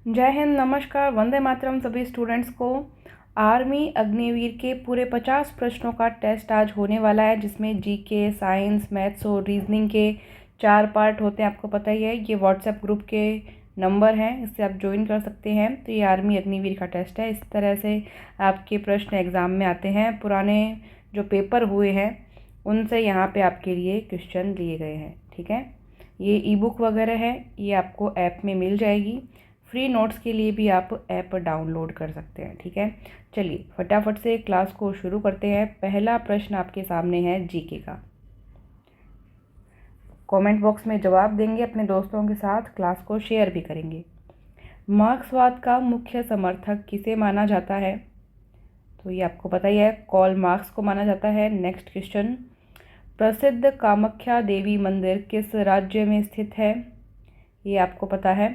जय हिंद, नमस्कार, वंदे मातरम सभी स्टूडेंट्स को। आर्मी अग्निवीर के पूरे 50 प्रश्नों का टेस्ट आज होने वाला है, जिसमें जीके, साइंस, मैथ्स और रीजनिंग के 4 पार्ट होते हैं। आपको पता ही है, ये व्हाट्सएप ग्रुप के नंबर हैं, इससे आप ज्वाइन कर सकते हैं। तो ये आर्मी अग्निवीर का टेस्ट है। इस तरह से आपके प्रश्न एग्ज़ाम में आते हैं। पुराने जो पेपर हुए हैं उनसे यहाँ पे आपके लिए क्वेश्चन लिए गए हैं। ठीक है, ये ई बुक वगैरह है, ये आपको ऐप में मिल जाएगी। फ्री नोट्स के लिए भी आप ऐप डाउनलोड कर सकते हैं। ठीक है, चलिए फटाफट से क्लास को शुरू करते हैं। पहला प्रश्न आपके सामने है जीके का। कमेंट बॉक्स में जवाब देंगे, अपने दोस्तों के साथ क्लास को शेयर भी करेंगे। मार्क्सवाद का मुख्य समर्थक किसे माना जाता है? तो ये आपको पता ही है, कार्ल मार्क्स को माना जाता है। नेक्स्ट क्वेश्चन, प्रसिद्ध कामाख्या देवी मंदिर किस राज्य में स्थित है? ये आपको पता है,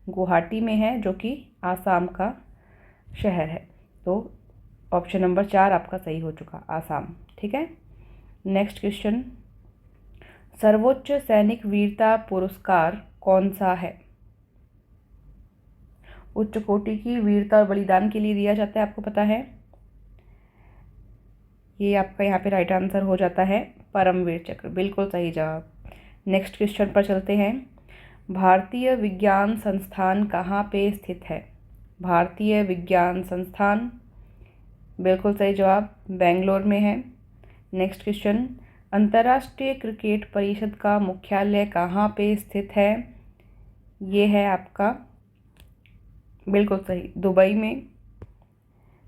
गुवाहाटी में है, जो कि आसाम का शहर है। तो ऑप्शन नंबर 4 आपका सही हो चुका, आसाम। ठीक है, नेक्स्ट क्वेश्चन, सर्वोच्च सैनिक वीरता पुरस्कार कौन सा है? उच्च कोटि की वीरता और बलिदान के लिए दिया जाता है, आपको पता है। ये आपका यहाँ पे राइट आंसर हो जाता है परमवीर चक्र, बिल्कुल सही जवाब। नेक्स्ट क्वेश्चन पर चलते हैं। भारतीय विज्ञान संस्थान कहाँ पे स्थित है? भारतीय विज्ञान संस्थान, बिल्कुल सही जवाब, बेंगलोर में है। नेक्स्ट क्वेश्चन, अंतर्राष्ट्रीय क्रिकेट परिषद का मुख्यालय कहाँ पे स्थित है? ये है आपका, बिल्कुल सही, दुबई में।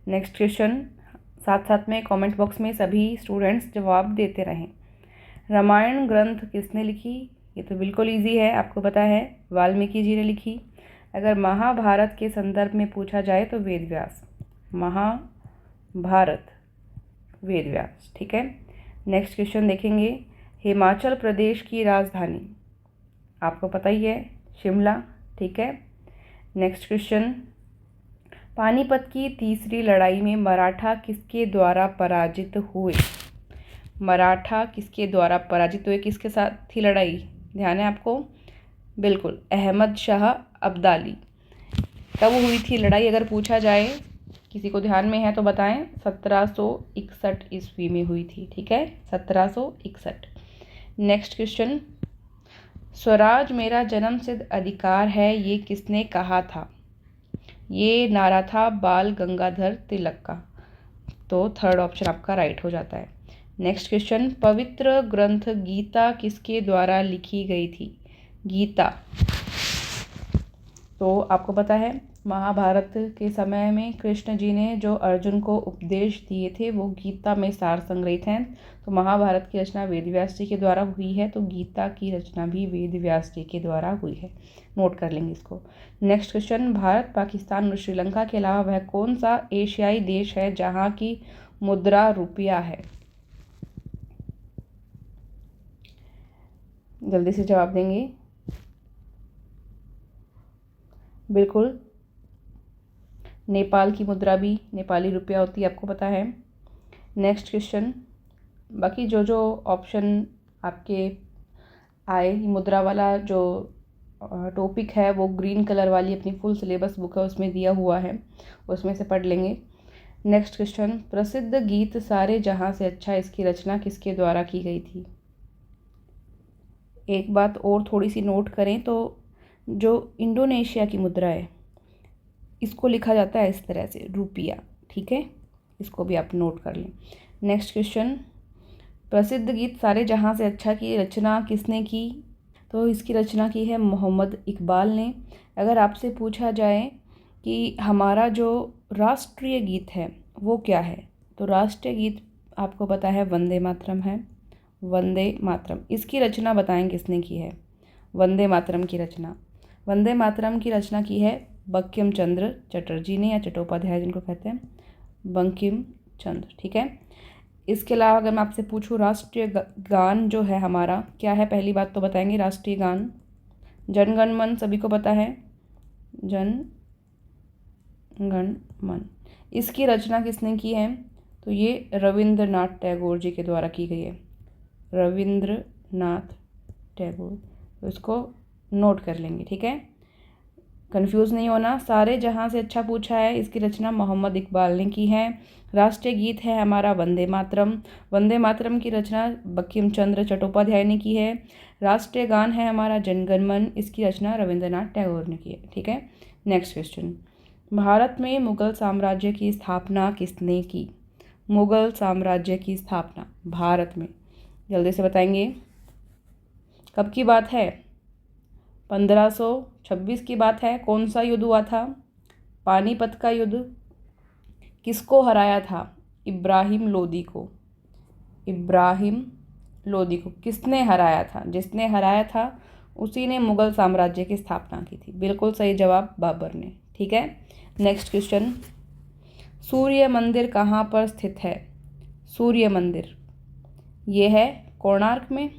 नेक्स्ट क्वेश्चन, साथ साथ में कमेंट बॉक्स में सभी स्टूडेंट्स जवाब देते रहें। रामायण ग्रंथ किसने लिखी? ये तो बिल्कुल इजी है, आपको पता है, वाल्मीकि जी ने लिखी। अगर महाभारत के संदर्भ में पूछा जाए तो वेद व्यास। महाभारत, वेद व्यास। ठीक है, नेक्स्ट क्वेश्चन देखेंगे। हिमाचल प्रदेश की राजधानी, आपको पता ही है, शिमला। ठीक है, नेक्स्ट क्वेश्चन, पानीपत की तीसरी लड़ाई में मराठा किसके द्वारा पराजित हुए? मराठा किसके द्वारा पराजित हुए? किसके साथ थी लड़ाई, ध्यान है आपको? बिल्कुल, अहमद शाह अब्दाली। कब हुई थी लड़ाई अगर पूछा जाए, किसी को ध्यान में है तो बताएं। 1761 ईस्वी में हुई थी। ठीक है, 1761। नेक्स्ट क्वेश्चन, स्वराज मेरा जन्मसिद्ध अधिकार है, ये किसने कहा था? ये नारा था बाल गंगाधर तिलक का। तो थर्ड ऑप्शन आपका राइट हो जाता है। नेक्स्ट क्वेश्चन, पवित्र ग्रंथ गीता किसके द्वारा लिखी गई थी? गीता, तो आपको पता है, महाभारत के समय में कृष्ण जी ने जो अर्जुन को उपदेश दिए थे वो गीता में सार संग्रहित हैं। तो महाभारत की रचना वेद व्यास जी के द्वारा हुई है, तो गीता की रचना भी वेद व्यास जी के द्वारा हुई है। नोट कर लेंगे इसको। नेक्स्ट क्वेश्चन, भारत, पाकिस्तान और श्रीलंका के अलावा वह कौन सा एशियाई देश है जहाँ की मुद्रा रुपया है? जल्दी से जवाब देंगे। बिल्कुल, नेपाल की मुद्रा भी नेपाली रुपया होती है, आपको पता है। नेक्स्ट क्वेश्चन, बाकी जो जो ऑप्शन आपके आए, मुद्रा वाला जो टॉपिक है वो ग्रीन कलर वाली अपनी फुल सिलेबस बुक है उसमें दिया हुआ है, उसमें से पढ़ लेंगे। नेक्स्ट क्वेश्चन, प्रसिद्ध गीत सारे जहाँ से अच्छा, इसकी रचना किसके द्वारा की गई थी? एक बात और थोड़ी सी नोट करें तो जो इंडोनेशिया की मुद्रा है इसको लिखा जाता है इस तरह से, रुपया। ठीक है, इसको भी आप नोट कर लें। नेक्स्ट क्वेश्चन, प्रसिद्ध गीत सारे जहाँ से अच्छा की रचना किसने की? तो इसकी रचना की है मोहम्मद इकबाल ने। अगर आपसे पूछा जाए कि हमारा जो राष्ट्रीय गीत है वो क्या है, तो राष्ट्रीय गीत आपको पता है वंदे मातरम है। वंदे मातरम, इसकी रचना बताएं किसने की है? वंदे मातरम की रचना, वंदे मातरम की रचना की है बंकिम चंद्र चटर्जी ने, या चट्टोपाध्याय जिनको कहते हैं, बंकिम चंद्र। ठीक है, इसके अलावा अगर मैं आपसे पूछूं राष्ट्रीय गान जो है हमारा क्या है, पहली बात तो बताएंगे राष्ट्रीय गान जन गण मन, सभी को पता है, जन गण मन। इसकी रचना किसने की है? तो ये रविंद्रनाथ टैगोर जी के द्वारा की गई है, रविंद्रनाथ टैगोर। तो इसको नोट कर लेंगे। ठीक है, कंफ्यूज नहीं होना, सारे जहां से अच्छा पूछा है। इसकी रचना मोहम्मद इकबाल ने की है। राष्ट्रीय गीत है हमारा वंदे मातरम। वंदे मातरम की रचना बंकिम चंद्र चट्टोपाध्याय ने की है। राष्ट्रीय गान है हमारा जनगण मन। इसकी रचना रविंद्रनाथ टैगोर ने की है। ठीक है, नेक्स्ट क्वेश्चन, भारत में मुगल साम्राज्य की स्थापना किसने की? मुगल साम्राज्य की स्थापना भारत में, जल्दी से बताएंगे, कब की बात है? 1526 की बात है। कौन सा युद्ध हुआ था? पानीपत का युद्ध। किसको हराया था? इब्राहिम लोदी को। इब्राहिम लोदी को किसने हराया था? जिसने हराया था उसी ने मुगल साम्राज्य की स्थापना की थी। बिल्कुल सही जवाब, बाबर ने। ठीक है, नेक्स्ट क्वेश्चन, सूर्य मंदिर कहाँ पर स्थित है? सूर्य मंदिर ये है कोणार्क में।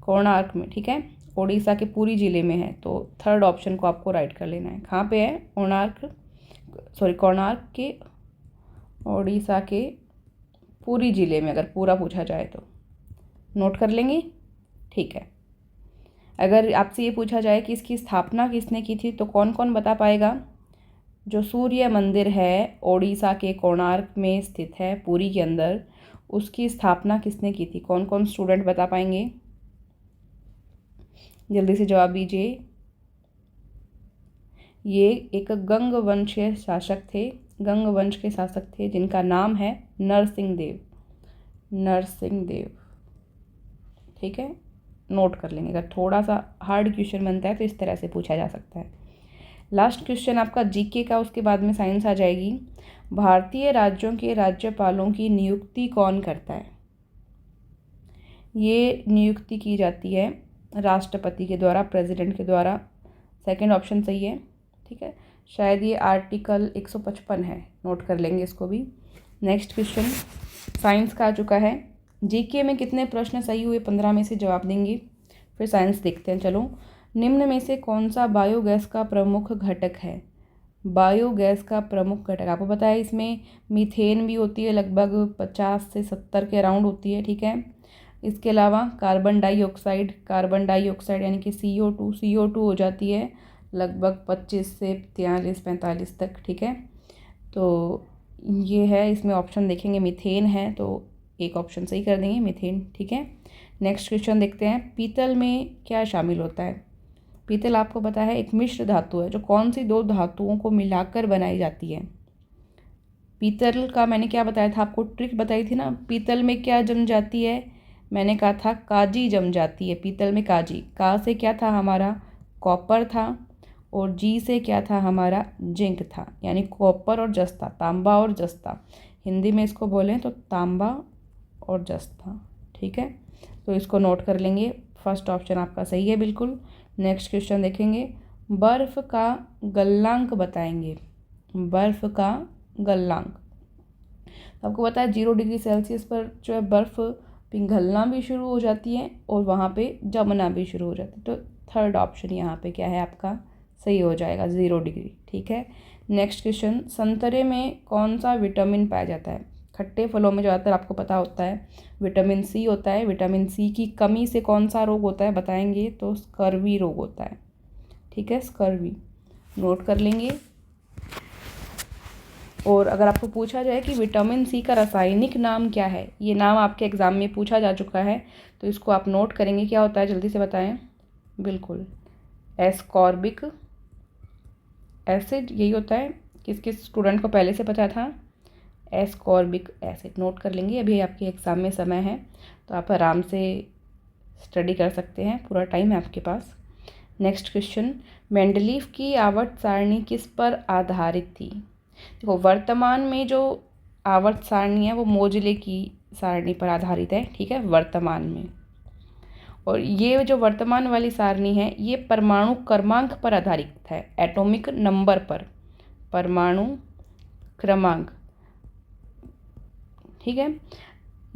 कोणार्क में, ठीक है, उड़ीसा के पुरी जिले में है। तो थर्ड ऑप्शन को आपको राइट कर लेना है। कहाँ पे है? कोणार्क के उड़ीसा के पुरी जिले में, अगर पूरा पूछा जाए तो नोट कर लेंगे। ठीक है, अगर आपसे ये पूछा जाए कि इसकी स्थापना किसने की थी तो कौन कौन बता पाएगा? जो सूर्य मंदिर है ओडिशा के कोणार्क में स्थित है पुरी के अंदर, उसकी स्थापना किसने की थी? कौन कौन स्टूडेंट बता पाएंगे? जल्दी से जवाब दीजिए। ये एक गंग वंशीय शासक थे, गंग वंश के शासक थे जिनका नाम है नरसिंह देव। नरसिंह देव, ठीक है, नोट कर लेंगे। अगर थोड़ा सा हार्ड क्वेश्चन बनता है तो इस तरह से पूछा जा सकता है। लास्ट क्वेश्चन आपका जीके का, उसके बाद में साइंस आ जाएगी। भारतीय राज्यों के राज्यपालों की नियुक्ति कौन करता है? ये नियुक्ति की जाती है राष्ट्रपति के द्वारा, प्रेसिडेंट के द्वारा। सेकंड ऑप्शन सही है। ठीक है, शायद ये आर्टिकल 155 है, नोट कर लेंगे इसको भी। नेक्स्ट क्वेश्चन साइंस का आ चुका है। जीके में कितने प्रश्न सही हुए? 15 में से जवाब देंगे, फिर साइंस देखते हैं। चलो, निम्न में से कौन सा बायोगैस का प्रमुख घटक है? बायोगैस का प्रमुख घटक आपको पता है, इसमें मीथेन भी होती है, लगभग 50 से 70 के अराउंड होती है। ठीक है, इसके अलावा कार्बन डाइऑक्साइड यानी कि CO2 हो जाती है लगभग 25 से 43-45 तक। ठीक है, तो ये है, इसमें ऑप्शन देखेंगे मीथेन है तो एक ऑप्शन सही कर देंगे, मीथेन। ठीक है, नेक्स्ट क्वेश्चन देखते हैं। पीतल में क्या शामिल होता है? पीतल आपको पता है एक मिश्र धातु है जो कौन सी दो धातुओं को मिलाकर बनाई जाती है? पीतल का मैंने क्या बताया था आपको, ट्रिक बताई थी ना। पीतल में क्या जम जाती है? मैंने कहा था काजी जम जाती है पीतल में, काजी। का से क्या था हमारा? कॉपर था, और जी से क्या था हमारा? जिंक था, यानी कॉपर और जस्ता, तांबा और जस्ता। हिंदी में इसको बोलें तो तांबा और जस्ता। ठीक है, तो इसको नोट कर लेंगे। फर्स्ट ऑप्शन आपका सही है बिल्कुल। नेक्स्ट क्वेश्चन देखेंगे। बर्फ़ का गलनांक बताएंगे। बर्फ़ का गलनांक आपको पता है 0 डिग्री सेल्सियस पर जो है बर्फ़ पिघलना भी शुरू हो जाती है और वहाँ पे जमना भी शुरू हो जाती है। तो थर्ड ऑप्शन यहाँ पे क्या है आपका? सही हो जाएगा, 0 डिग्री। ठीक है, नेक्स्ट क्वेश्चन। संतरे में कौन सा विटामिन पाया जाता है? खट्टे फलों में ज़्यादातर आपको पता होता है विटामिन सी होता है। विटामिन सी की कमी से कौन सा रोग होता है बताएंगे? तो स्कर्वी रोग होता है। ठीक है, स्कर्वी, नोट कर लेंगे। और अगर आपको पूछा जाए कि विटामिन सी का रासायनिक नाम क्या है, ये नाम आपके एग्ज़ाम में पूछा जा चुका है, तो इसको आप नोट करेंगे। क्या होता है, जल्दी से बताएं। बिल्कुल, एस्कॉर्बिक एसिड, यही होता है। किस किस स्टूडेंट को पहले से पता था? एस्कॉर्बिक एसिड, नोट कर लेंगे। अभी आपके एग्ज़ाम में समय है तो आप आराम से स्टडी कर सकते हैं, पूरा टाइम है आपके पास। Next question. मेंडलीफ की आवर्त सारणी किस पर आधारित थी? देखो, वर्तमान में जो आवर्त सारणी है वो मोजले की सारणी पर आधारित है। ठीक है, वर्तमान में। और ये जो वर्तमान वाली सारणी है ये परमाणु क्रमांक पर आधारित है, एटॉमिक नंबर पर, परमाणु क्रमांक। ठीक है,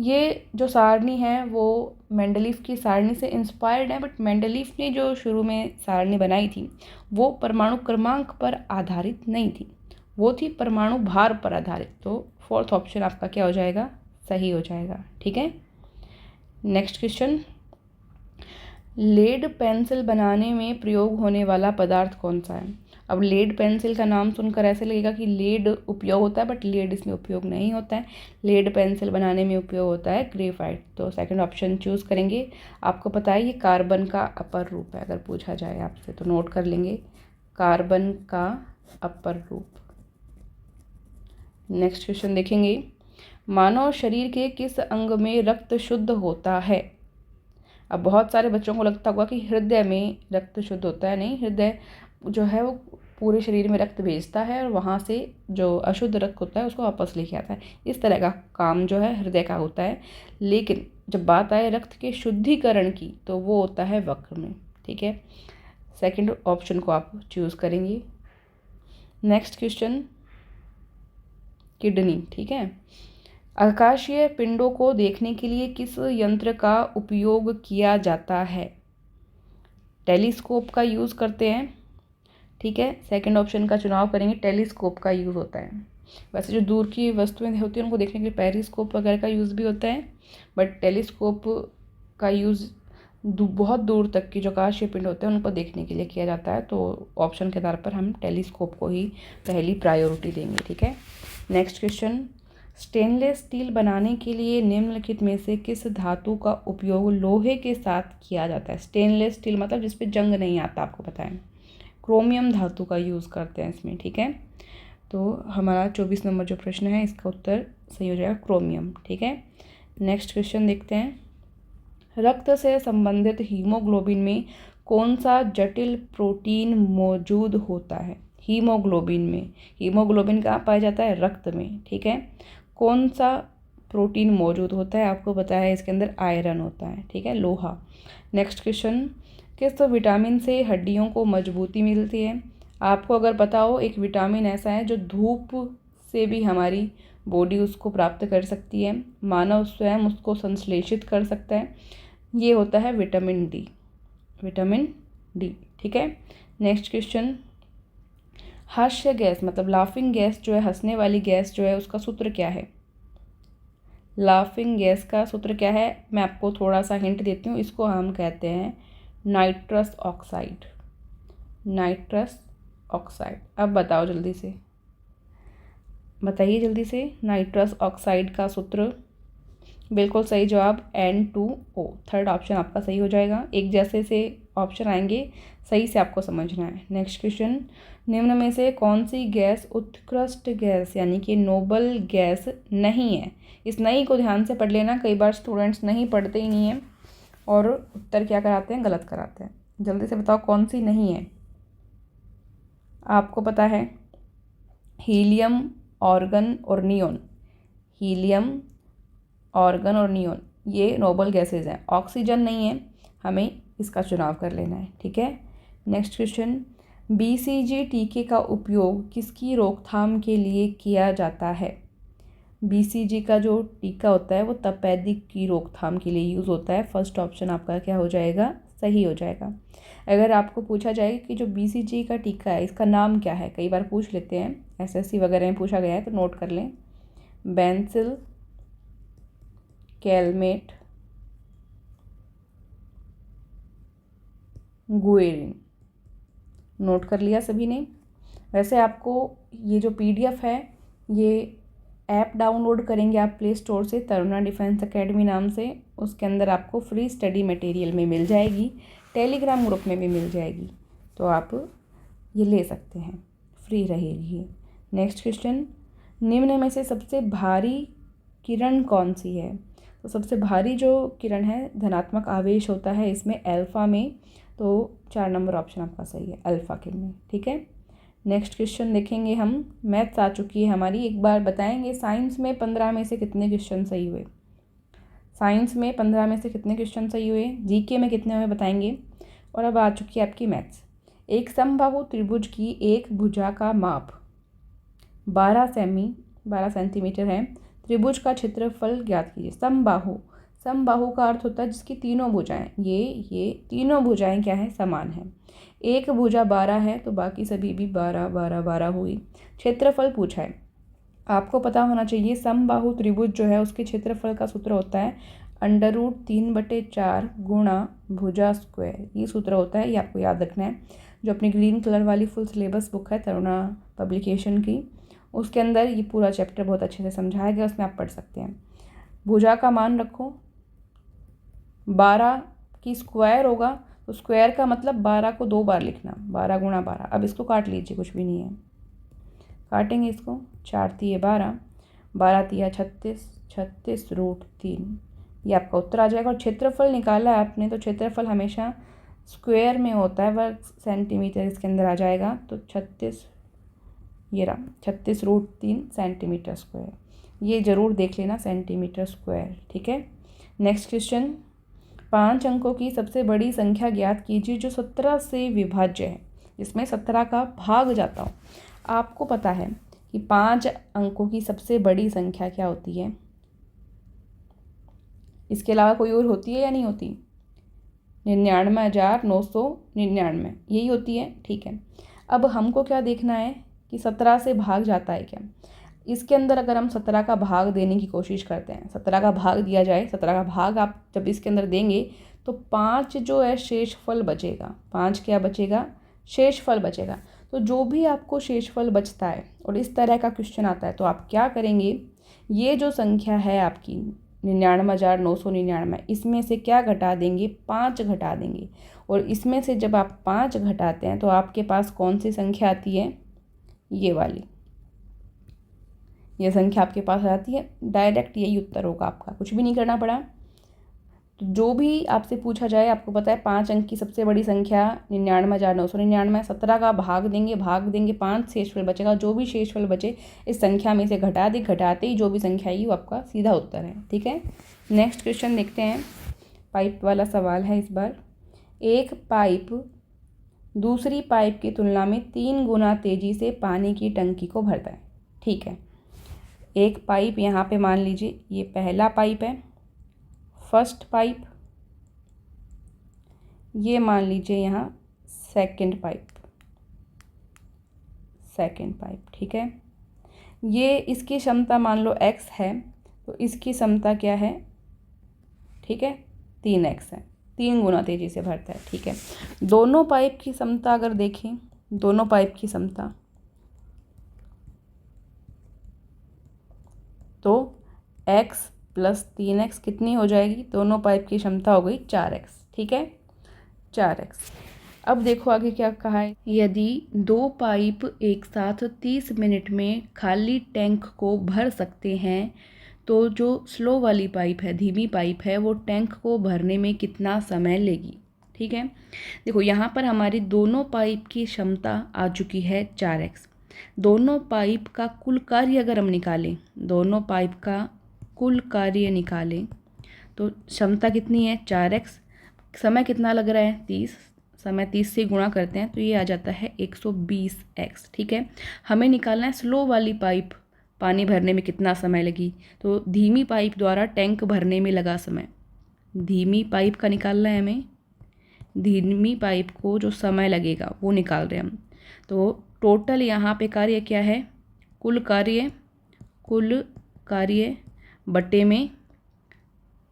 ये जो सारणी है वो मेंडलीफ की सारणी से इंस्पायर्ड है, बट मेंडलीफ ने जो शुरू में सारणी बनाई थी वो परमाणु क्रमांक पर आधारित नहीं थी, वो थी परमाणु भार पर आधारित। तो फोर्थ ऑप्शन आपका क्या हो जाएगा? सही हो जाएगा। ठीक है, नेक्स्ट क्वेश्चन। लेड पेंसिल बनाने में प्रयोग होने वाला पदार्थ कौन सा है? अब लेड पेंसिल का नाम सुनकर ऐसे लगेगा कि लेड उपयोग होता है, बट लेड इसमें उपयोग नहीं होता है। लेड पेंसिल बनाने में उपयोग होता है ग्रेफाइट। तो सेकंड ऑप्शन चूज़ करेंगे। आपको पता है ये कार्बन का अपर रूप है, अगर पूछा जाए आपसे तो नोट कर लेंगे, कार्बन का अपर रूप। नेक्स्ट क्वेश्चन देखेंगे, मानव शरीर के किस अंग में रक्त शुद्ध होता है? अब बहुत सारे बच्चों को लगता होगा कि हृदय में रक्त शुद्ध होता है। नहीं, हृदय जो है वो पूरे शरीर में रक्त भेजता है और वहाँ से जो अशुद्ध रक्त होता है उसको वापस लेके आता है। इस तरह का काम जो है हृदय का होता है। लेकिन जब बात आए रक्त के शुद्धिकरण की तो वो होता है वक्र में। ठीक है, सेकंड ऑप्शन को आप चूज़ करेंगे। Next question, kidney. ठीक है, आकाशीय पिंडों को देखने के लिए किस यंत्र का उपयोग किया जाता है? टेलीस्कोप का यूज़ करते हैं। ठीक है, सेकंड ऑप्शन का चुनाव करेंगे, टेलीस्कोप का यूज़ होता है। वैसे जो दूर की वस्तुएं होती हैं उनको देखने के लिए पेरिस्कोप वगैरह का यूज़ भी होता है, बट टेलीस्कोप का यूज़ बहुत दूर तक की जो आकाशीय पिंड होते हैं उनको देखने के लिए किया जाता है। तो ऑप्शन के आधार पर हम टेलीस्कोप को ही पहली प्रायोरिटी देंगे। ठीक है, नेक्स्ट क्वेश्चन, स्टेनलेस स्टील बनाने के लिए निम्नलिखित में से किस धातु का उपयोग लोहे के साथ किया जाता है? स्टेनलेस स्टील मतलब जिस पे जंग नहीं आता, आपको पता है। क्रोमियम धातु का यूज़ करते हैं इसमें। ठीक है, तो हमारा 24 नंबर जो प्रश्न है इसका उत्तर सही हो जाएगा क्रोमियम। ठीक है, नेक्स्ट क्वेश्चन देखते हैं, रक्त से संबंधित हीमोग्लोबिन में कौन सा जटिल प्रोटीन मौजूद होता है? हीमोग्लोबिन में, हीमोग्लोबिन कहाँ पाया जाता है? रक्त में। ठीक है, कौन सा प्रोटीन मौजूद होता है? आपको पता है इसके अंदर आयरन होता है। ठीक है, लोहा। नेक्स्ट क्वेश्चन, किस विटामिन से हड्डियों को मजबूती मिलती है? आपको अगर पता हो, एक विटामिन ऐसा है जो धूप से भी हमारी बॉडी उसको प्राप्त कर सकती है, मानव स्वयं उसको संश्लेषित कर सकता है, ये होता है विटामिन डी। Vitamin D. ठीक है, नेक्स्ट क्वेश्चन, हास्य गैस मतलब लाफिंग गैस जो है, हंसने वाली गैस जो है, उसका सूत्र क्या है? लाफिंग गैस का सूत्र क्या है? मैं आपको थोड़ा सा हिंट देती हूँ, इसको हम कहते हैं नाइट्रस ऑक्साइड। Nitrous oxide. अब बताओ जल्दी से, बताइए जल्दी से, नाइट्रस ऑक्साइड का सूत्र। बिल्कुल सही जवाब N2O। थर्ड ऑप्शन आपका सही हो जाएगा। एक जैसे से ऑप्शन आएंगे, सही से आपको समझना है। नेक्स्ट क्वेश्चन, निम्न में से कौन सी गैस उत्कृष्ट गैस यानी कि नोबल गैस नहीं है? इस नहीं को ध्यान से पढ़ लेना, कई बार स्टूडेंट्स नहीं पढ़ते ही नहीं हैं और उत्तर क्या कराते हैं? गलत कराते हैं। जल्दी से बताओ कौन सी नहीं है? आपको पता है हीलियम, ऑर्गन और नियोन। हीलियम, ऑर्गन और नियोन ये नोबल गैसेज हैं। ऑक्सीजन नहीं है, हमें इसका चुनाव कर लेना है। ठीक है, नेक्स्ट क्वेश्चन, BCG टीके का उपयोग किसकी रोकथाम के लिए किया जाता है? BCG का जो टीका होता है वो तपेदिक की रोकथाम के लिए यूज़ होता है। फर्स्ट ऑप्शन आपका क्या हो जाएगा? सही हो जाएगा। अगर आपको पूछा जाए कि जो BCG का टीका है इसका नाम क्या है, कई बार पूछ लेते हैं, SSC वगैरह में पूछा गया है तो नोट कर लें, बेंसिल कैलमेट गुएरिन। नोट कर लिया सभी ने? वैसे आपको ये जो PDF है ये ऐप डाउनलोड करेंगे आप प्ले स्टोर से, तरुणा डिफेंस एकेडमी नाम से, उसके अंदर आपको फ्री स्टडी मटेरियल में मिल जाएगी, टेलीग्राम ग्रुप में भी मिल जाएगी, तो आप ये ले सकते हैं, फ्री रहेगी। नेक्स्ट क्वेश्चन, निम्न में से सबसे भारी किरण कौन सी है? तो सबसे भारी जो किरण है धनात्मक आवेश होता है इसमें अल्फा में, तो 4 नंबर ऑप्शन आपका सही है, अल्फा किरण। ठीक है, नेक्स्ट क्वेश्चन देखेंगे हम। मैथ्स आ चुकी है हमारी, एक बार बताएंगे साइंस में 15 में से कितने क्वेश्चन सही हुए? साइंस में 15 में से कितने क्वेश्चन सही हुए? जीके में कितने हुए बताएंगे? और अब आ चुकी है आपकी मैथ्स। एक समबाहु त्रिभुज की एक भुजा का माप 12 सेंटीमीटर है, त्रिभुज का क्षेत्रफल ज्ञात कीजिए। समबाहु, समबाहु का अर्थ होता है जिसकी तीनों भुजाएं, ये तीनों भुजाएं क्या है? समान है। एक भुजा 12 है तो बाकी सभी भी 12 12 12 हुई। क्षेत्रफल पूछा है, आपको पता होना चाहिए समबाहु त्रिभुज जो है उसके क्षेत्रफल का सूत्र होता है √3/4 गुणा भुजा स्क्वायर, ये सूत्र होता है, ये आपको याद रखना है। जो अपनी ग्रीन कलर वाली फुल सिलेबस बुक है तरुणा पब्लिकेशन की, उसके अंदर ये पूरा चैप्टर बहुत अच्छे से समझाया गया, उसमें आप पढ़ सकते हैं। भुजा का मान रखो 12 की स्क्वायर होगा, तो स्क्वायर का मतलब 12 को 2 बार लिखना, 12 गुणा 12। अब इसको काट लीजिए, कुछ भी नहीं है, काटेंगे इसको, 4 तिये 12, 12 तिया 36, 36√3, ये आपका उत्तर आ जाएगा। और क्षेत्रफल निकाला है आपने, तो क्षेत्रफल हमेशा स्क्वायर में होता है, वर्ग सेंटीमीटर इसके अंदर आ जाएगा, तो 36, ये रहा 36√3 सेंटीमीटर स्क्वायर, ये ज़रूर देख लेना, सेंटीमीटर स्क्वायर, ठीक है। नेक्स्ट क्वेश्चन, 5 अंकों की सबसे बड़ी संख्या ज्ञात कीजिए जो 17 से विभाज्य है, जिसमें 17 का भाग जाता हो। आपको पता है कि 5 अंकों की सबसे बड़ी संख्या क्या होती है, इसके अलावा कोई और होती है या नहीं होती? 99,999, यही होती है, ठीक है। अब हमको क्या देखना है कि 17 से भाग जाता है क्या। इसके अंदर अगर हम 17 का भाग देने की कोशिश करते हैं, 17 का भाग दिया जाए, 17 का भाग आप जब इसके अंदर देंगे तो 5 जो है शेषफल बचेगा, 5 क्या बचेगा, शेषफल बचेगा। तो जो भी आपको शेषफल बचता है और इस तरह का क्वेश्चन आता है, तो आप क्या करेंगे, ये जो संख्या है आपकी 99,999, इसमें से क्या घटा देंगे, 5 घटा देंगे। और इसमें से जब आप 5 घटाते हैं तो आपके पास कौन सी संख्या आती है, ये वाली, ये संख्या आपके पास आती है। डायरेक्ट यही उत्तर होगा आपका, कुछ भी नहीं करना पड़ा। तो जो भी आपसे पूछा जाए, आपको पता है 5 अंक की सबसे बड़ी संख्या 99,999, 17 का भाग देंगे, 5 शेषफल बचेगा, जो भी शेषफल बचे इस संख्या में से घटा दे, घटाते ही जो भी संख्या आई वो आपका सीधा उत्तर है, ठीक है। नेक्स्ट क्वेश्चन देखते हैं, पाइप वाला सवाल है इस बार। एक पाइप दूसरी पाइप की तुलना में 3 गुना तेज़ी से पानी की टंकी को भरता है, ठीक है। एक पाइप यहाँ पे मान लीजिए ये पहला पाइप है, फर्स्ट पाइप, ये मान लीजिए यहाँ सेकंड पाइप, ठीक है। ये इसकी क्षमता मान लो x है, तो इसकी क्षमता क्या है, ठीक है, 3x है, 3 गुना तेज़ी से भरता है, ठीक है। दोनों पाइप की क्षमता अगर देखें, दोनों पाइप की क्षमता, तो x + 3x कितनी हो जाएगी, दोनों पाइप की क्षमता हो गई 4x, ठीक है, 4x। अब देखो आगे क्या कहा है, यदि 2 पाइप एक साथ 30 मिनट में खाली टैंक को भर सकते हैं, तो जो स्लो वाली पाइप है, धीमी पाइप है, वो टैंक को भरने में कितना समय लेगी, ठीक है। देखो यहाँ पर हमारी दोनों पाइप की क्षमता आ चुकी है 4x। दोनों पाइप का कुल कार्य अगर हम निकालें, दोनों पाइप का कुल कार्य निकालें, तो क्षमता कितनी है 4x, समय कितना लग रहा है 30, समय 30 से गुणा करते हैं तो ये आ जाता है 120x, ठीक है। हमें निकालना है स्लो वाली पाइप पानी भरने में कितना समय लगी, तो धीमी पाइप द्वारा टैंक भरने में लगा समय, धीमी पाइप का निकालना है हमें, धीमी पाइप को जो समय लगेगा वो निकाल रहे हैं हम। तो टोटल यहाँ पे कार्य क्या है, कुल कार्य बटे में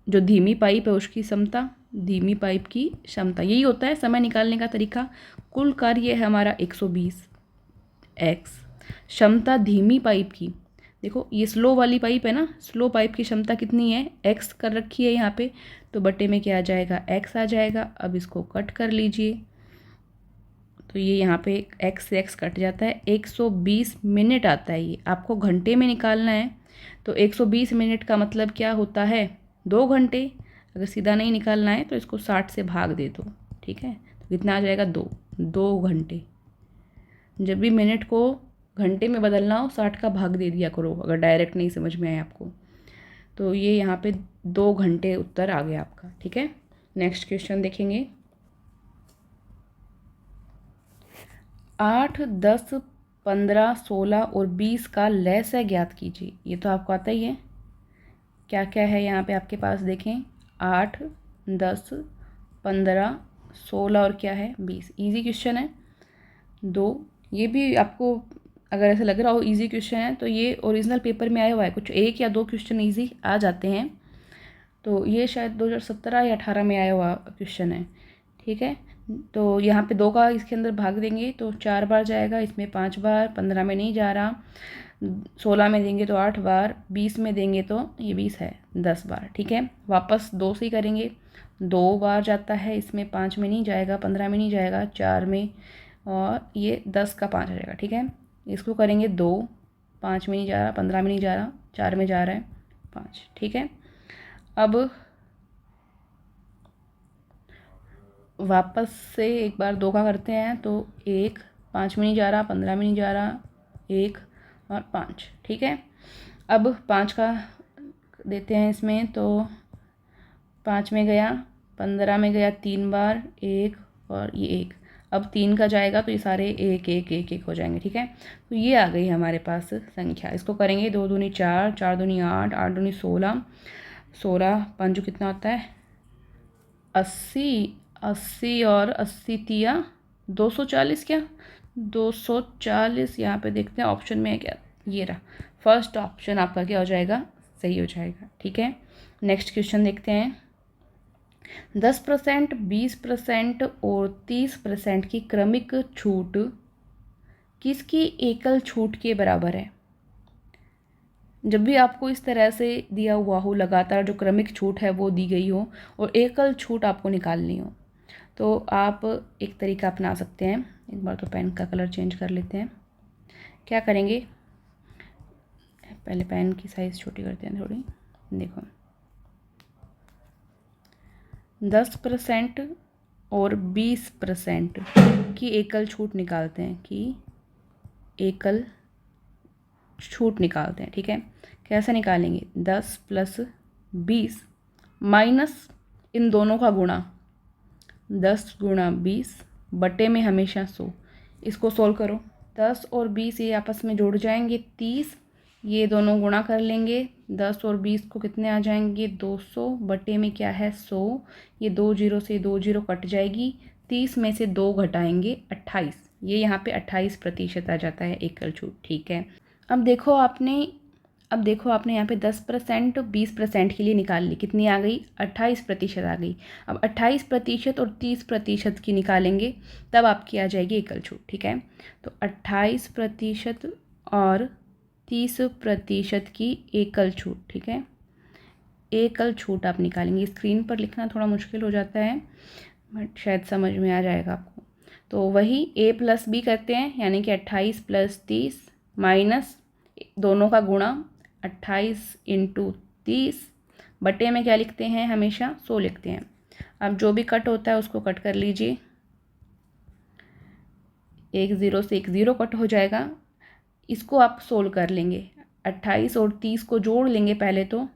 जो धीमी पाइप है उसकी क्षमता, धीमी पाइप की क्षमता, यही होता है समय निकालने का तरीका। कुल कार्य है हमारा 120x, क्षमता धीमी पाइप की, देखो ये स्लो वाली पाइप है ना, स्लो पाइप की क्षमता कितनी है, x कर रखी है यहाँ पे, तो बटे में क्या आ जाएगा, x आ जाएगा। अब इसको कट कर लीजिए, तो ये यहाँ पे x से x कट जाता है, 120 मिनट आता है। ये आपको घंटे में निकालना है, तो 120 मिनट का मतलब क्या होता है, 2 घंटे। अगर सीधा नहीं निकालना है तो इसको 60 से भाग दे दो, ठीक है, तो कितना आ जाएगा 2 घंटे। जब भी मिनट को घंटे में बदलना हो 60 का भाग दे दिया करो, अगर डायरेक्ट नहीं समझ में आए आपको। तो ये यहाँ पे 2 घंटे उत्तर आ गया आपका, ठीक है। नेक्स्ट क्वेश्चन देखेंगे, 8, 10, 15, 16 और 20 का लसागु ज्ञात कीजिए। ये तो आपको आता ही है, क्या क्या है यहाँ पे आपके पास, देखें 8, 10, 15, 16 और क्या है 20। इजी क्वेश्चन है 2, ये भी आपको अगर ऐसा लग रहा हो इजी क्वेश्चन है तो ये ओरिजिनल पेपर में आया हुआ है, कुछ 1 या 2 क्वेश्चन इजी आ जाते हैं। तो ये शायद 2017 या 18 में आया हुआ क्वेश्चन है, ठीक है। तो यहाँ पे 2 का इसके अंदर भाग देंगे तो 4 बार जाएगा, इसमें 5 बार, 15 में नहीं जा रहा, 16 में देंगे तो 8 बार, 20 में देंगे तो ये 20 है 10 बार, ठीक है। वापस 2 से ही करेंगे, 2 बार जाता है, इसमें 5 में नहीं जाएगा, 15 में नहीं जाएगा, 4 में, और ये 10 का 5 आ जाएगा, ठीक है। इसको करेंगे 2, 5 में नहीं जा रहा, 15 में नहीं जा रहा, 4 में जा रहा है 5, ठीक है। अब वापस से एक बार 2 का करते हैं तो 1, 5 में नहीं जा रहा, 15 में नहीं जा रहा, 1 और 5, ठीक है। अब 5 का देते हैं इसमें तो 5 में गया, 15 में गया 3 बार, 1 और ये 1। अब 3 का जाएगा तो ये सारे 1 1 1 1 हो जाएंगे, ठीक है। तो ये आ गई हमारे पास संख्या। इसको करेंगे 2 दूनी 4, 4 दूनी 8, 8 दूनी 16, 16 पंजू कितना होता है 80, 80 और 80 तिया 240, क्या 240। यहाँ पे देखते हैं ऑप्शन में है क्या, ये रहा फर्स्ट ऑप्शन आपका क्या हो जाएगा, सही हो जाएगा, ठीक है। नेक्स्ट क्वेश्चन देखते हैं। 10%, 20% और 30% की क्रमिक छूट किसकी एकल छूट के बराबर है। जब भी आपको इस तरह से दिया हुआ हो, लगातार जो क्रमिक छूट है वो दी गई हो और एकल छूट आपको निकालनी हो, तो आप एक तरीका अपना सकते हैं। एक बार तो पेन का कलर चेंज कर लेते हैं। क्या करेंगे, पहले पेन की साइज़ छोटी करते हैं थोड़ी। देखो 10% और 20% की एकल छूट निकालते हैं, कि एकल छूट निकालते हैं, ठीक है। कैसे निकालेंगे, 10 प्लस 20 माइनस इन दोनों का गुणा, 10 गुणा 20 बटे में हमेशा 100। इसको सोल्व करो, 10 और 20 ये आपस में जुड़ जाएंगे 30, ये दोनों गुणा कर लेंगे, 10 और 20 को कितने आ जाएंगे 200 बटे में क्या है 100, ये 2 जीरो से 2 जीरो कट जाएगी, 30 में से 2 घटाएंगे 28, ये यहाँ पे 28% आ जाता है एकल छूट, ठीक है। अब देखो आपने यहाँ पे 10% 20% के लिए निकाल ली, कितनी आ गई 28% आ गई। अब 28% और 30% की निकालेंगे तब आपकी आ जाएगी एकल छूट, ठीक है। तो 28% और 30% की एकल छूट, ठीक है। एकल छूट आप निकालेंगे, स्क्रीन पर लिखना थोड़ा मुश्किल हो जाता है बट शायद समझ में आ जाएगा आपको। तो वही a प्लस बी करते हैं, यानी कि 28 प्लस 30 माइनस दोनों का गुणा 28 इंटू 30 बटे में क्या लिखते हैं, हमेशा 100 लिखते हैं। अब जो भी कट होता है उसको कट कर लीजिए, 1 0 से 1 0 कट हो जाएगा। इसको आप सोल्व कर लेंगे, 28 और 30 को जोड़ लेंगे पहले तो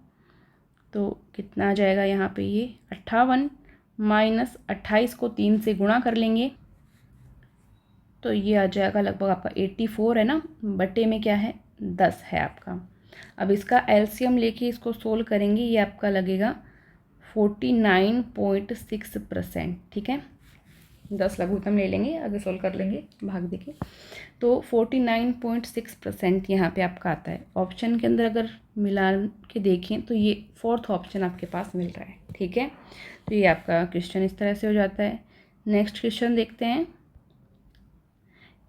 कितना आ जाएगा यहाँ पे, ये 58 माइनस 28 को 3 से गुणा कर लेंगे तो ये आ जाएगा लगभग आपका 84 है ना, बटे में क्या है 10 है आपका। अब इसका एलसीएम लेके इसको सोल्व करेंगे, ये आपका लगेगा 49.6%, ठीक है। 10 लघुत्तम ले लेंगे, आगे सोल्व कर लेंगे भाग देके, तो 49.6% यहाँ पे आपका आता है। ऑप्शन के अंदर अगर मिला के देखें तो ये 4th ऑप्शन आपके पास मिल रहा है, ठीक है। तो ये आपका क्वेश्चन इस तरह से हो जाता है। नेक्स्ट क्वेश्चन देखते हैं।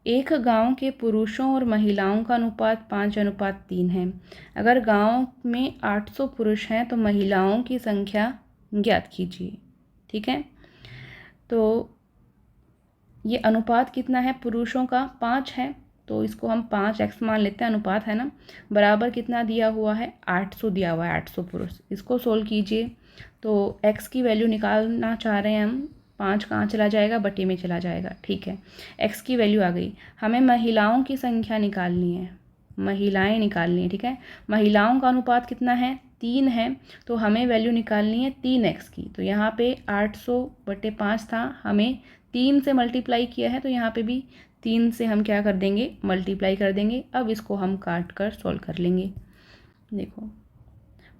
एक गांव के पुरुषों और महिलाओं का अनुपात 5:3 है। अगर गांव में 800 पुरुष हैं तो महिलाओं की संख्या ज्ञात कीजिए, ठीक है। तो ये अनुपात कितना है, पुरुषों का 5 है तो इसको हम 5x मान लेते हैं, अनुपात है ना, बराबर कितना दिया हुआ है 800 दिया हुआ है, 800 पुरुष। इसको सोल्व कीजिए तो x की वैल्यू निकालना चाह रहे हैं हम, 5 कहाँ चला जाएगा, बटे में चला जाएगा, ठीक है। x की वैल्यू आ गई, हमें महिलाओं की संख्या निकालनी है, महिलाएं निकालनी है, ठीक है। महिलाओं का अनुपात कितना है 3 है, तो हमें वैल्यू निकालनी है 3x की। तो यहाँ पे 800/5 था, हमें 3 से मल्टीप्लाई किया है तो यहाँ पे भी 3 से हम क्या कर देंगे, मल्टीप्लाई कर देंगे। अब इसको हम काट कर सॉल्व कर लेंगे। देखो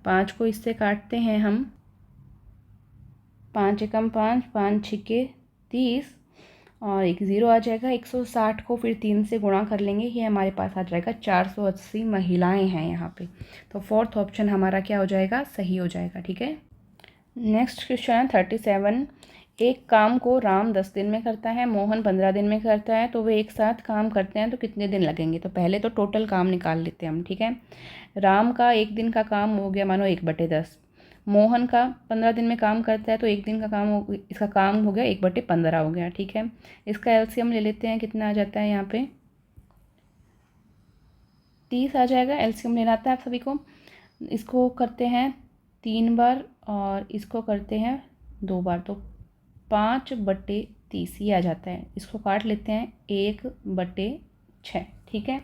5 को इससे काटते हैं हम, 5 एकम 5, 5 छिके 30 और एक 0 आ जाएगा। 160 को फिर 3 से गुणा कर लेंगे, ये हमारे पास आ जाएगा 480 महिलाएं हैं यहाँ पे। तो 4th ऑप्शन हमारा क्या हो जाएगा, सही हो जाएगा, ठीक है। नेक्स्ट क्वेश्चन है 37। एक काम को राम 10 दिन में करता है, मोहन 15 दिन में करता है, तो वे एक साथ काम करते हैं तो कितने दिन लगेंगे। तो पहले तो टोटल काम निकाल लेते हैं हम, ठीक है। राम का एक दिन का काम हो गया मानो 1/10। मोहन का 15 दिन में काम करता है तो एक दिन का काम इसका काम हो गया 1/15 हो गया, ठीक है। इसका एलसीएम ले लेते हैं, कितना आ जाता है यहाँ पे 30 आ जाएगा। एलसीएम लेना आता है आप सभी को। इसको करते हैं 3 बार और इसको करते हैं 2 बार, तो 5/30 ये आ जाता है। इसको काट लेते हैं 1/6, ठीक है।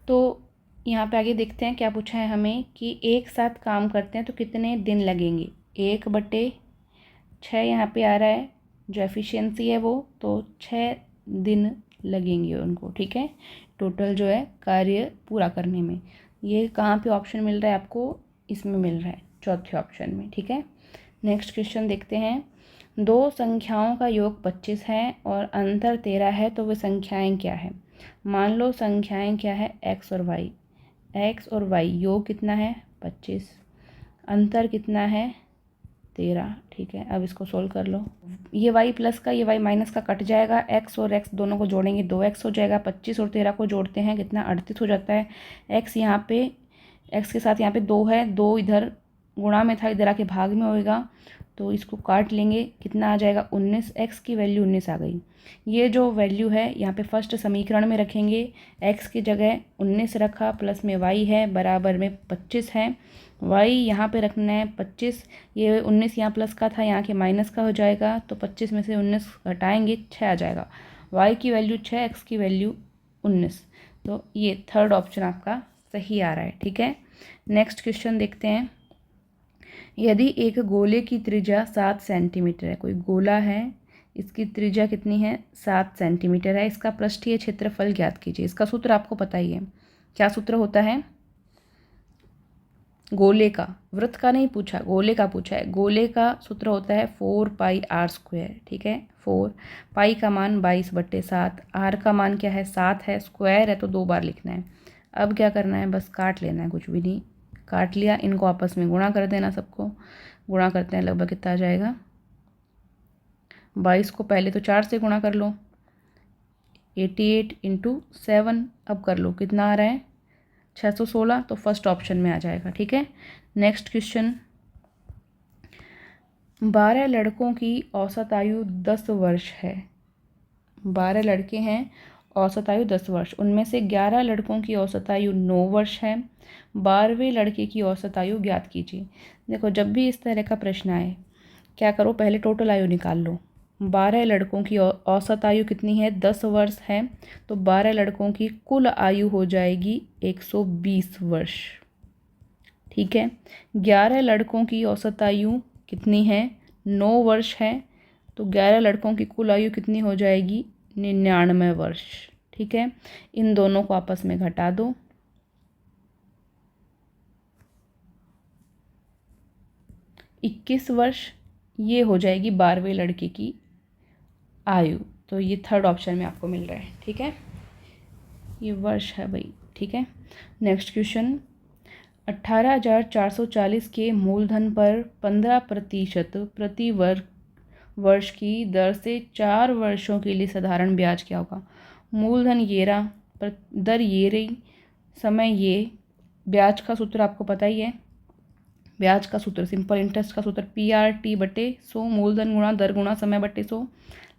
तो यहाँ पे आगे देखते हैं क्या पूछा है हमें कि एक साथ काम करते हैं तो कितने दिन लगेंगे। 1/6 यहाँ पे आ रहा है, जो एफिशिएंसी है वो, तो 6 दिन लगेंगे उनको, ठीक है, टोटल जो है कार्य पूरा करने में। ये कहाँ पे ऑप्शन मिल रहा है आपको, इसमें मिल रहा है चौथे ऑप्शन में, ठीक है। नेक्स्ट क्वेश्चन देखते हैं। दो संख्याओं का योग 25 है और अंतर 13 है, तो वे संख्याएं क्या है। मान लो संख्याएं क्या है, एक्स और वाई। एक्स और वाई योग कितना है 25, अंतर कितना है 13, ठीक है। अब इसको सोल्व कर लो। ये वाई प्लस का ये वाई माइनस का कट जाएगा, एक्स और एक्स दोनों को जोड़ेंगे 2x हो जाएगा। 25 और 13 को जोड़ते हैं कितना 38 हो जाता है। एक्स यहाँ पे एक्स के साथ यहाँ पे 2 है, 2 इधर गुणा में था, इधर आके भाग में होएगा, तो इसको काट लेंगे, कितना आ जाएगा 19। एक्स की वैल्यू 19 आ गई। ये जो वैल्यू है यहाँ पे फर्स्ट समीकरण में रखेंगे, एक्स की जगह 19 रखा, प्लस में वाई है, बराबर में 25 है। वाई यहाँ पे रखना है 25, ये 19 यहाँ प्लस का था, यहाँ के माइनस का हो जाएगा, तो 25 में से 19 घटाएंगे 6 आ जाएगा। वाई की वैल्यू 6, एक्स की वैल्यू 19, तो ये थर्ड ऑप्शन आपका सही आ रहा है, ठीक है। नेक्स्ट क्वेश्चन देखते हैं। यदि एक गोले की त्रिज्या 7 सेंटीमीटर है, कोई गोला है, इसकी त्रिज्या कितनी है 7 सेंटीमीटर है, इसका पृष्ठीय क्षेत्रफल ज्ञात कीजिए। इसका सूत्र आपको पता ही है, क्या सूत्र होता है गोले का, वृत्त का नहीं पूछा, गोले का पूछा है। गोले का सूत्र होता है 4πr², ठीक है। 4 पाई का मान 22/7, आर का मान क्या है 7 है, स्क्वायर है तो 2 बार लिखना है। अब क्या करना है, बस काट लेना है, कुछ भी नहीं, काट लिया, इनको आपस में गुणा कर देना, सबको गुणा करते हैं लगभग कितना आ जाएगा 22 को पहले तो 4 से गुणा कर लो, 88 × 7, अब कर लो कितना आ रहा है 616, तो फर्स्ट ऑप्शन में आ जाएगा, ठीक है। Next question. 12 लड़कों की औसत आयु 10 वर्ष है। 12 लड़के हैं, औसत आयु 10 वर्ष, उनमें से 11 लड़कों की औसत आयु 9 वर्ष है। 12वें लड़के की औसत आयु ज्ञात कीजिए। देखो जब भी इस तरह का प्रश्न आए, क्या करो, पहले टोटल आयु निकाल लो। 12 लड़कों की औसत आयु कितनी है 10 वर्ष है, तो 12 लड़कों की कुल आयु हो जाएगी 120 वर्ष, ठीक है। 11 लड़कों की औसत आयु कितनी है 9 वर्ष है, तो 11 लड़कों की कुल आयु कितनी हो जाएगी 99 वर्ष, ठीक है। इन दोनों को आपस में घटा दो, 21 वर्ष, ये हो जाएगी 12वें लड़के की आयु। तो ये थर्ड ऑप्शन में आपको मिल रहा है, ठीक है, ये वर्ष है भाई, ठीक है। Next question. 18,440 के मूलधन पर 15% प्रति वर्ष की दर से 4 वर्षों के लिए साधारण ब्याज क्या होगा। मूलधन ये रहा, दर ये रही, समय ये, ब्याज का सूत्र आपको पता ही है, ब्याज का सूत्र सिंपल इंटरेस्ट का सूत्र PRT/100, मूलधन गुणा दर गुणा समय बटे 100,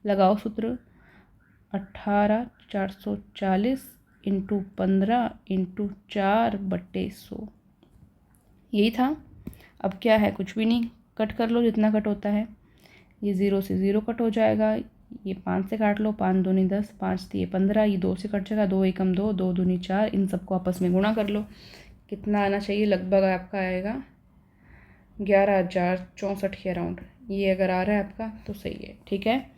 लगाओ सूत्र 18,440 × 15 × 4/100, यही था। अब क्या है, कुछ भी नहीं, कट कर लो जितना कट होता है, ये 0 से 0 कट हो जाएगा, ये 5 से काट लो, 5 दूनी 10, 5 दिए 15, ये 2 से कट जाएगा, 2 एकम 2, 2 दूनी 4, इन सबको आपस में गुणा कर लो, कितना आना चाहिए, लगभग आपका आएगा 11,064 के अराउंड। ये अगर आ रहा है आपका तो सही है, ठीक है।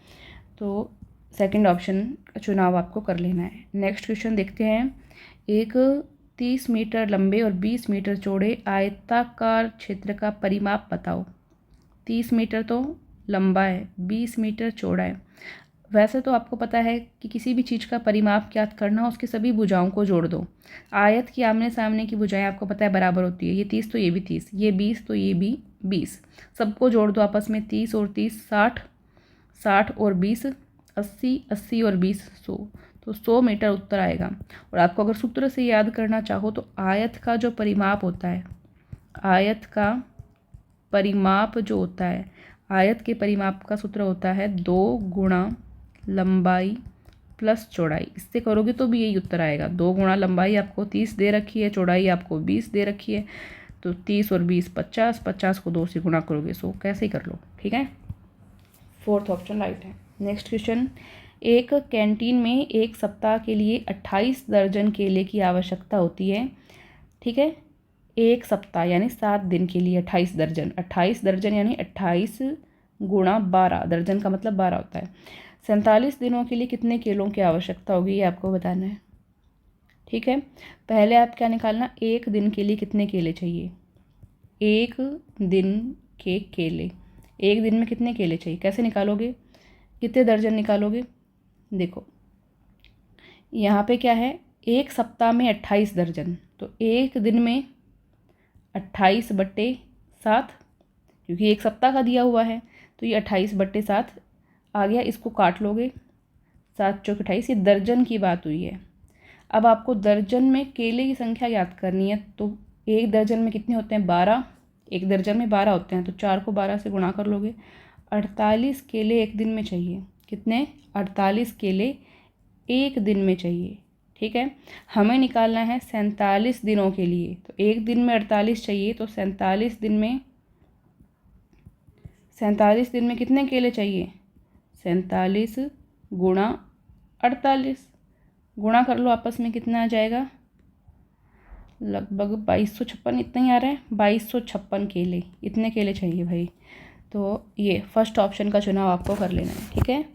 तो सेकंड ऑप्शन का चुनाव आपको कर लेना है। नेक्स्ट क्वेश्चन देखते हैं। एक 30 मीटर लंबे और 20 मीटर चौड़े आयताकार क्षेत्र का परिमाप बताओ। 30 मीटर तो लंबा है, 20 मीटर चौड़ा है। वैसे तो आपको पता है कि किसी भी चीज़ का परिमाप ज्ञात करना, उसकी सभी भुजाओं को जोड़ दो। आयत की आमने सामने की भुजाएं आपको पता है बराबर होती है, ये 30 तो ये भी 30, ये 20 तो ये भी 20, सबको जोड़ दो आपस में, 30 और 30 60, 60 और 20 80, 80 और 20 100, तो 100 मीटर उत्तर आएगा। और आपको अगर सूत्र से याद करना चाहो तो आयत का जो परिमाप होता है, आयत का परिमाप जो होता है, आयत के परिमाप का सूत्र होता है 2 गुणा लंबाई प्लस चौड़ाई। इससे करोगे तो भी यही उत्तर आएगा। 2 गुणा लंबाई आपको 30 दे रखी है, चौड़ाई आपको 20 दे रखी है, तो 30 और 20 50, 50 को 2 से गुणा करोगे 100, कैसे ही कर लो, ठीक है। 4th ऑप्शन राइट है। नेक्स्ट क्वेश्चन, एक कैंटीन में एक सप्ताह के लिए 28 दर्जन केले की आवश्यकता होती है, ठीक है। एक सप्ताह यानी 7 दिन के लिए 28 दर्जन, 28 दर्जन यानी 28 गुणा 12, दर्जन का मतलब 12 होता है। 47 दिनों के लिए कितने केलों की आवश्यकता होगी ये आपको बताना है, ठीक है। पहले आप क्या निकालना, एक दिन के लिए कितने केले चाहिए, एक दिन के केले, एक दिन में कितने केले चाहिए, कैसे निकालोगे, कितने दर्जन निकालोगे। देखो यहाँ पे क्या है, एक सप्ताह में 28 दर्जन, तो एक दिन में 28/7, क्योंकि एक सप्ताह का दिया हुआ है तो ये 28/7 आ गया। इसको काट लोगे, 7 चौक 28, ये दर्जन की बात हुई है। अब आपको दर्जन में केले की संख्या याद करनी है, तो एक दर्जन में कितने होते हैं, 12, एक दर्जन में 12 होते हैं, तो 4 को 12 से गुणा कर लोगे। 48 केले एक दिन में चाहिए, कितने, 48 केले एक दिन में चाहिए, ठीक है। हमें निकालना है 47 दिनों के लिए, तो एक दिन में 48 चाहिए, तो 47 दिन में कितने केले चाहिए, 47 गुणा 48, गुणा कर लो आपस में, कितना आ जाएगा, लगभग 2256, इतना ही आ रहा है, 2256 केले, इतने केले चाहिए भाई। तो ये फर्स्ट ऑप्शन का चुनाव आपको कर लेना है, ठीक है।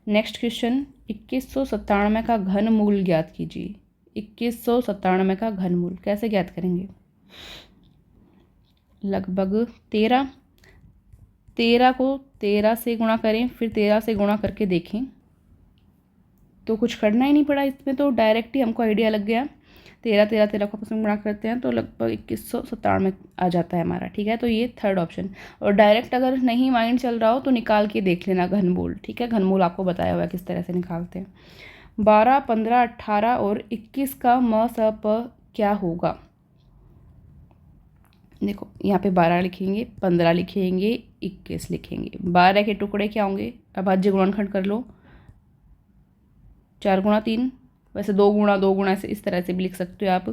नेक्स्ट क्वेश्चन, 2197 का घनमूल ज्ञात कीजिए। 2197 का घनमूल कैसे ज्ञात करेंगे, लगभग 13 को 13 से गुणा करें, फिर 13 से गुणा करके देखें, तो कुछ करना ही नहीं पड़ा इसमें, तो डायरेक्ट ही हमको आइडिया लग गया। 13 को आपस में गुणा करते हैं तो लगभग 2197 आ जाता है हमारा, ठीक है। तो ये थर्ड ऑप्शन। और डायरेक्ट अगर नहीं माइंड चल रहा हो तो निकाल के देख लेना घनमूल, ठीक है। घनमूल आपको बताया हुआ है किस तरह से निकालते हैं। 12, 15, 18 और 21 का म स प क्या होगा। देखो यहाँ पे 12 लिखेंगे, 15 लिखेंगे, 21 लिखेंगे। 12 के टुकड़े क्या होंगे, अभाज्य गुणनखंड कर लो, 4 गुणा 3, वैसे 2 गुणा 2 गुणा से इस तरह से भी लिख सकते हो आप।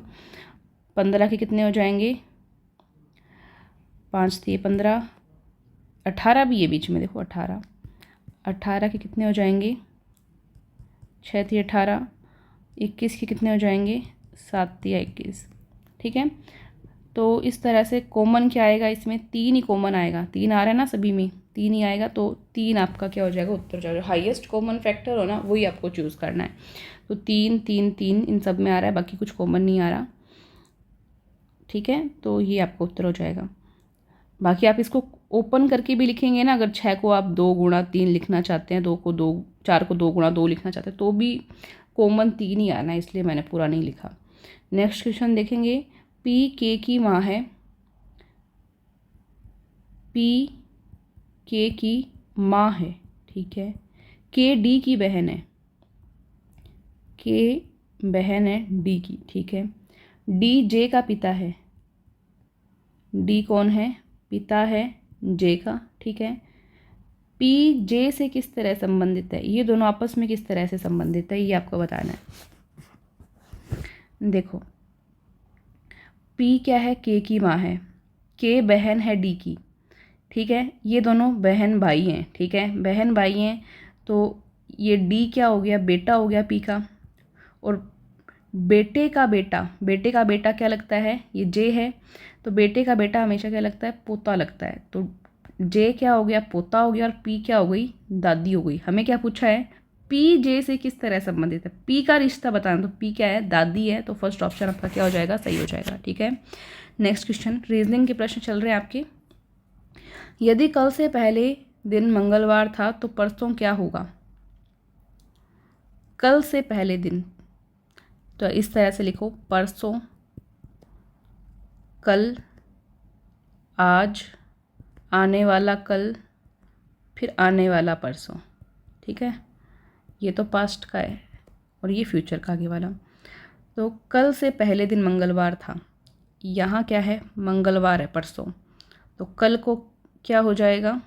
15 के कितने हो जाएंगे, 5 थे 15, 18 भी ये बीच में, देखो 18 के कितने हो जाएंगे, 6 थे 18, 21 के कितने हो जाएंगे, 7 थे 21, ठीक है। तो इस तरह से कॉमन क्या आएगा इसमें, 3 ही कॉमन आएगा, 3 आ रहा है ना सभी में, 3 ही आएगा, तो 3 आपका क्या हो जाएगा, उत्तर हो जाएगा। हाईएस्ट कॉमन फैक्टर हो ना, वही आपको चूज़ करना है। तो 3 3 3 इन सब में आ रहा है, बाकी कुछ कॉमन नहीं आ रहा, ठीक है। तो ये आपका उत्तर हो जाएगा। बाकी आप इसको ओपन करके भी लिखेंगे ना, अगर 6 को आप 2 गुणा 3 लिखना चाहते हैं, 4 को 2 गुणा 2 लिखना चाहते हैं, तो भी कॉमन 3 ही आना है, इसलिए मैंने पूरा नहीं लिखा। नेक्स्ट क्वेश्चन देखेंगे, P K की माँ है, P K की माँ है, ठीक है। K D की बहन है, K बहन है D की, ठीक है। D J का पिता है, D कौन है, पिता है J का, ठीक है। P J से किस तरह संबंधित है, ये दोनों आपस में किस तरह से संबंधित है, ये आपको बताना है। देखो P क्या है, K की माँ है, K बहन है D की, ठीक है। ये दोनों बहन भाई हैं, ठीक है, बहन भाई हैं, तो ये D क्या हो गया, बेटा हो गया P का, और बेटे का बेटा क्या लगता है, ये J है, तो बेटे का बेटा हमेशा क्या लगता है, पोता लगता है, तो J क्या हो गया, पोता हो गया, और P क्या हो गई, दादी हो गई। हमें क्या पूछा है, P J से किस तरह संबंधित है, P का रिश्ता बताना, तो P क्या है, दादी है, तो फर्स्ट ऑप्शन आपका क्या हो जाएगा, सही हो जाएगा, ठीक है। नेक्स्ट क्वेश्चन, रीजनिंग के प्रश्न चल रहे हैं आपके। यदि कल से पहले दिन मंगलवार था तो परसों क्या होगा, कल से पहले दिन, तो इस तरह से लिखो, परसों, कल, आज, आने वाला कल, फिर आने वाला परसों। ठीक है, ये तो पास्ट का है और ये फ्यूचर का आगे वाला। तो कल से पहले दिन मंगलवार था, यहाँ क्या है, मंगलवार है परसों, तो कल को क्या हो जाएगा,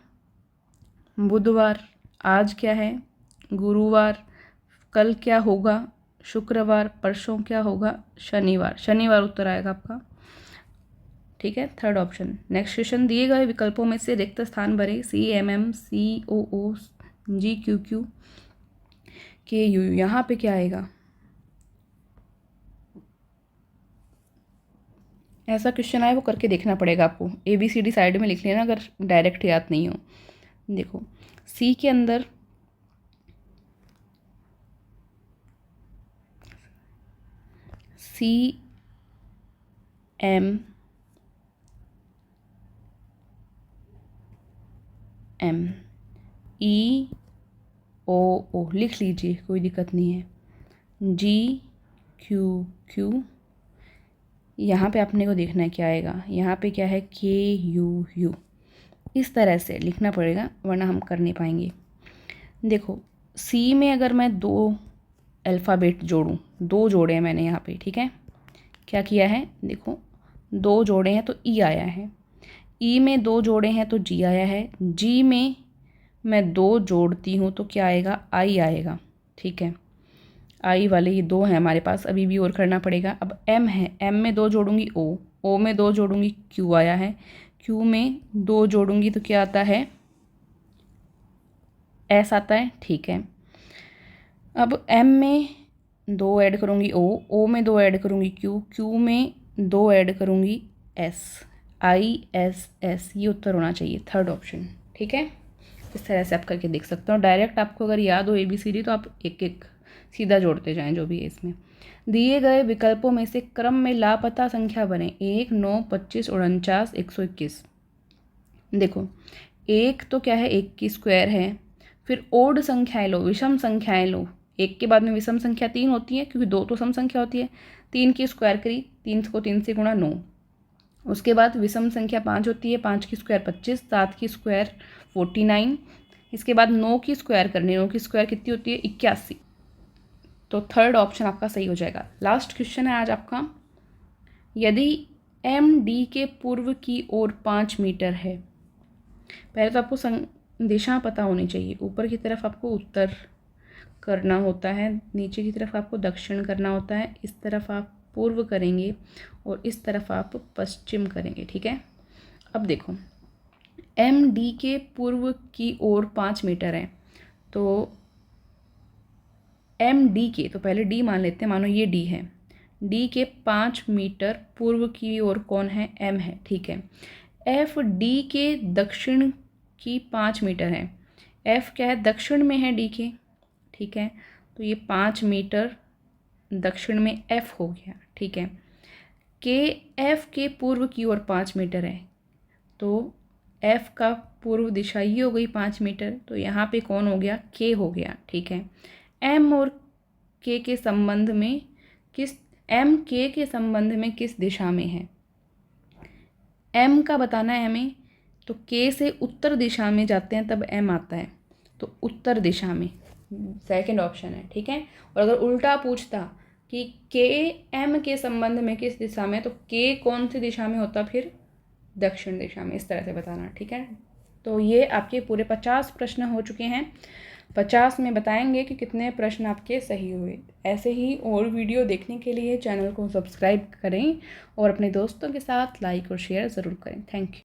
बुधवार। आज क्या है, गुरुवार। कल क्या होगा, शुक्रवार। परसों क्या होगा, शनिवार। शनिवार उत्तर आएगा आपका। ठीक है, थर्ड ऑप्शन। नेक्स्ट क्वेश्चन, दिए गए विकल्पों में से रिक्त स्थान भरें। CMM, COO, GQQ, KU। यहाँ पे क्या आएगा, ऐसा क्वेश्चन आए वो करके देखना पड़ेगा आपको। ABCD साइड में लिख लेना अगर डायरेक्ट याद नहीं हो। देखो, सी के अंदर CM, EOO लिख लीजिए, कोई दिक्कत नहीं है। GQQ, यहाँ पे आपने को देखना है क्या आएगा, यहाँ पे क्या है, KUU। इस तरह से लिखना पड़ेगा वरना हम कर नहीं पाएंगे। देखो, सी में अगर मैं 2 अल्फ़ाबेट जोड़ूँ, 2 जोड़े हैं मैंने यहाँ पे, ठीक है, क्या किया है, देखो 2 जोड़े हैं तो ई आया है, ई में 2 जोड़े हैं तो जी आया है, जी में मैं 2 जोड़ती हूँ तो क्या आएगा, आई आएगा। ठीक है, आई वाले ये 2 हैं हमारे पास, अभी भी और करना पड़ेगा। अब एम है, एम में 2 जोड़ूंगी ओ में 2 जोड़ूंगी क्यू आया है, क्यू में 2 जोड़ूंगी तो क्या आता है, एस आता है। ठीक है, अब एम में 2 ऐड करूँगी ओ में 2 ऐड करूँगी क्यू में 2 ऐड करूँगी एस, ISS, ये उत्तर होना चाहिए, थर्ड ऑप्शन। ठीक है, इस तरह से आप करके देख सकते हो। डायरेक्ट आपको अगर याद हो ABCD तो आप एक एक सीधा जोड़ते जाएं जो भी है इसमें। दिए गए विकल्पों में से क्रम में लापता संख्या बने। 1, 9, 25, 49, 121। देखो, 1 तो क्या है, 1 की स्क्वायर है, फिर ओड संख्याएं लो, विषम संख्याएं लो। 1 के बाद में विषम संख्या 3 होती है क्योंकि 2 तो सम संख्या होती है। 3 की स्क्वायर करी, 3 को 3 से गुणा 9। उसके बाद विषम संख्या 5 होती है, 5 की स्क्वायर 25, 7 की स्क्वायर 49। इसके बाद 9 की स्क्वायर करनी, 9 की स्क्वायर कितनी होती है, 81। तो थर्ड ऑप्शन आपका सही हो जाएगा। लास्ट क्वेश्चन है आज आपका, यदि MD के पूर्व की ओर 5 मीटर है, पहले तो आपको दिशा पता होनी चाहिए। ऊपर की तरफ आपको उत्तर करना होता है, नीचे की तरफ आपको दक्षिण करना होता है, इस तरफ आप पूर्व करेंगे और इस तरफ आप पश्चिम करेंगे। ठीक है, अब देखो, MD के पूर्व की ओर 5 मीटर है, तो MD के, तो पहले D मान लेते हैं, मानो ये D है, D के 5 मीटर पूर्व की ओर कौन है, M है। ठीक है, FD के दक्षिण की 5 मीटर है, F क्या है, दक्षिण में है D के। ठीक है, तो ये 5 मीटर दक्षिण में F हो गया। ठीक है, KF के पूर्व की ओर 5 मीटर है, तो F का पूर्व दिशा ये हो गई 5 मीटर, तो यहाँ पे कौन हो गया, K हो गया। ठीक है, M और K के संबंध में M K के संबंध में किस दिशा में है, M का बताना है हमें, तो K से उत्तर दिशा में जाते हैं तब M आता है, तो उत्तर दिशा में सेकंड ऑप्शन है। ठीक है, और अगर उल्टा पूछता कि K M के संबंध में किस दिशा में, तो K कौन सी दिशा में होता, फिर दक्षिण दिशा में, इस तरह से बताना। ठीक है, तो ये आपके पूरे 50 प्रश्न हो चुके हैं। 50 में बताएंगे कि कितने प्रश्न आपके सही हुए। ऐसे ही और वीडियो देखने के लिए चैनल को सब्सक्राइब करें और अपने दोस्तों के साथ लाइक और शेयर ज़रूर करें। Thank you.